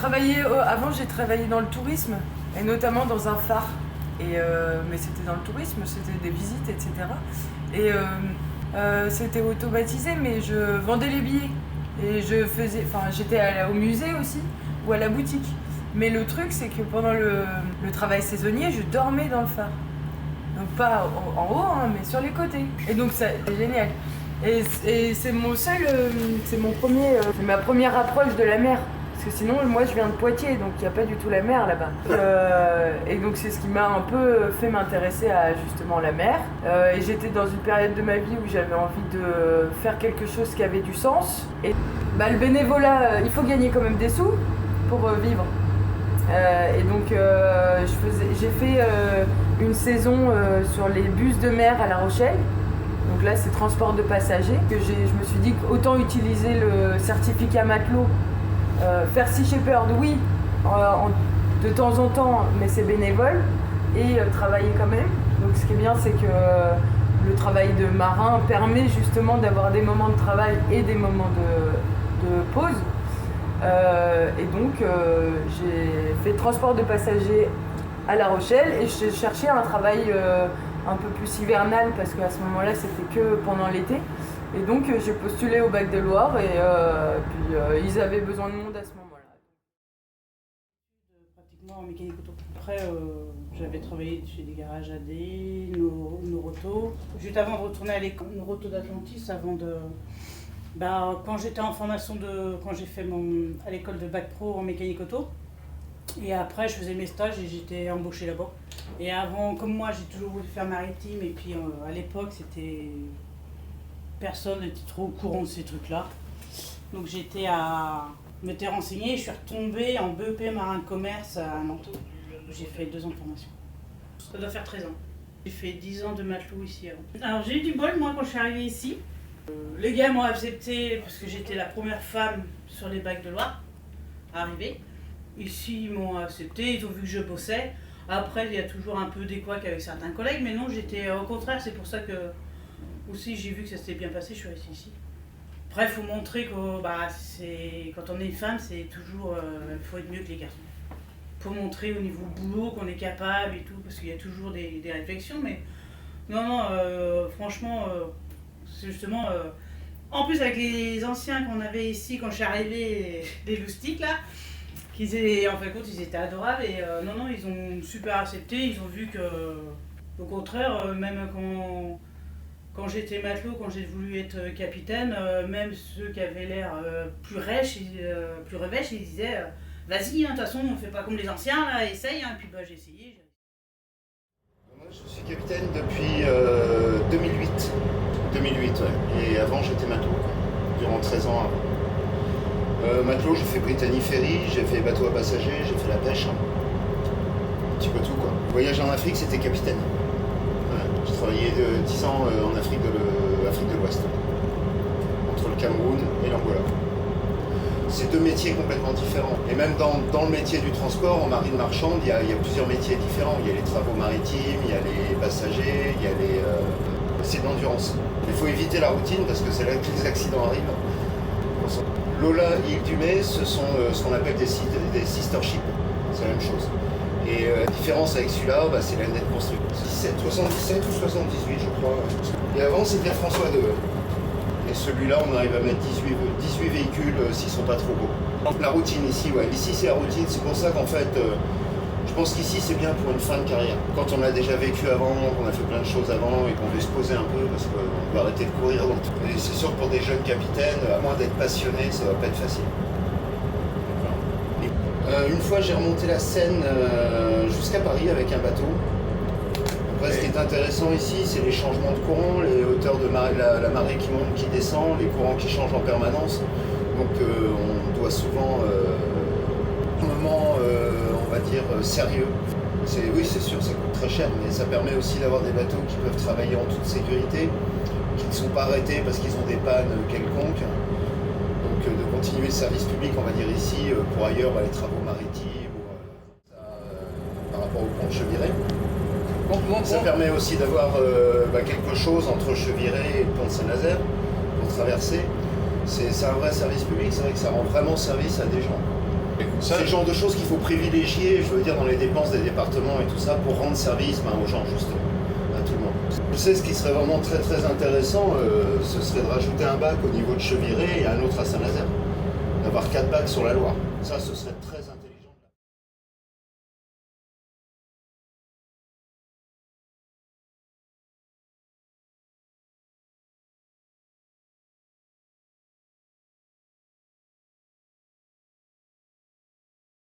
avant j'ai travaillé dans le tourisme, et notamment dans un phare. Mais c'était dans le tourisme, c'était des visites, etc. Et c'était automatisé, mais je vendais les billets. Et j'étais au musée aussi, ou à la boutique. Mais le truc, c'est que pendant le travail saisonnier, je dormais dans le phare. Donc pas en haut, hein, mais sur les côtés. Et donc c'est génial. Et c'est ma première approche de la mer. Parce que sinon, moi je viens de Poitiers, donc il n'y a pas du tout la mer là-bas. Et donc c'est ce qui m'a un peu fait m'intéresser à justement la mer. Et j'étais dans une période de ma vie où j'avais envie de faire quelque chose qui avait du sens. Et le bénévolat, il faut gagner quand même des sous pour vivre. Et donc j'ai fait une saison sur les bus de mer à La Rochelle. Donc là c'est transport de passagers. Je me suis dit qu'autant utiliser le certificat matelot. Faire Sea Shepherd, oui, de temps en temps, mais c'est bénévole, et travailler quand même. Donc ce qui est bien, c'est que le travail de marin permet justement d'avoir des moments de travail et des moments de pause. Et donc j'ai fait transport de passagers à La Rochelle, et je cherchais un travail un peu plus hivernal, parce qu'à ce moment-là, c'était que pendant l'été. Et donc j'ai postulé au Bac de Loire, et puis ils avaient besoin de monde à ce moment-là. Pratiquement en mécanique auto. Après j'avais travaillé chez des garages AD, Noroto. Juste avant de retourner à l'école Noroto d'Atlantis, quand j'étais en formation quand j'ai fait à l'école de Bac Pro en mécanique auto. Et après je faisais mes stages et j'étais embauchée là-bas. Et avant, comme moi j'ai toujours voulu faire maritime, et puis à l'époque personne n'était trop au courant de ces trucs-là. Donc m'étais renseignée, je suis retombée en BEP marin de commerce à Nantes. J'ai fait 2 ans de formation. Ça doit faire 13 ans. J'ai fait 10 ans de matelot ici avant. Alors j'ai eu du bol moi quand je suis arrivée ici. Les gars m'ont accepté parce que j'étais la première femme sur les bacs de Loire à arriver. Ici ils m'ont accepté, ils ont vu que je bossais. Après il y a toujours un peu des couacs avec certains collègues, mais non, j'étais au contraire, c'est pour ça que aussi j'ai vu que ça s'était bien passé, je suis restée ici. Après, il faut montrer que quand on est une femme, c'est toujours, il faut être mieux que les garçons. Il faut montrer au niveau boulot qu'on est capable et tout, parce qu'il y a toujours des réflexions, mais non, franchement, c'est justement, en plus avec les anciens qu'on avait ici quand je suis arrivée, les loustiques là, en fin de compte, ils étaient adorables, et non, ils ont super accepté, ils ont vu que, au contraire, même quand j'étais matelot, quand j'ai voulu être capitaine, même ceux qui avaient l'air plus rêches, ils disaient vas-y, de toute façon, on ne fait pas comme les anciens, là, essaye. Et puis j'ai essayé. Moi, je suis capitaine depuis 2008. 2008, ouais. Et avant, j'étais matelot, durant 13 ans avant. Matelot, j'ai fait Brittany Ferry, j'ai fait bateau à passagers, j'ai fait la pêche. Un petit peu tout, quoi. Voyage en Afrique, c'était capitaine. J'ai travaillé 10 ans en Afrique de l'Ouest, entre le Cameroun et l'Angola. C'est 2 métiers complètement différents. Et même dans le métier du transport, en marine marchande, il y a plusieurs métiers différents. Il y a les travaux maritimes, il y a les passagers, il y a c'est de l'endurance. Il faut éviter la routine parce que c'est là que les accidents arrivent. Lola et Île du Mai, ce sont ce qu'on appelle des sister ships. C'est la même chose. Et la différence avec celui-là, c'est l'année de construction. 77 ou 78, je crois. Et avant, c'était François II. Et celui-là, on arrive à mettre 18 véhicules s'ils ne sont pas trop beaux. Donc la routine ici, ici c'est la routine. C'est pour ça qu'en fait, je pense qu'ici c'est bien pour une fin de carrière. Quand on a déjà vécu avant, qu'on a fait plein de choses avant et qu'on veut se poser un peu parce qu'on veut arrêter de courir. Et c'est sûr que pour des jeunes capitaines, à moins d'être passionnés, ça va pas être facile. Une fois, j'ai remonté la Seine jusqu'à Paris avec un bateau. Après, ce qui est intéressant ici, c'est les changements de courant, les hauteurs de la marée qui monte, qui descend, les courants qui changent en permanence. Donc, on doit souvent un moment, on va dire, sérieux. Oui, c'est sûr, ça coûte très cher, mais ça permet aussi d'avoir des bateaux qui peuvent travailler en toute sécurité, qui ne sont pas arrêtés parce qu'ils ont des pannes quelconques. De continuer le service public, on va dire ici, pour ailleurs, les travaux maritimes, par rapport au pont de Cheviré. Ça permet aussi d'avoir quelque chose entre Cheviré et le pont de Saint-Nazaire pour traverser. C'est un vrai service public, c'est vrai que ça rend vraiment service à des gens. C'est le genre de choses qu'il faut privilégier, je veux dire, dans les dépenses des départements et tout ça, pour rendre service aux gens, justement, à tout le monde. Je sais, ce qui serait vraiment très très intéressant, ce serait de rajouter un bac au niveau de Cheviré et un autre à Saint-Nazaire. D'avoir 4 bacs sur la Loire. Ça, ce serait très intéressant.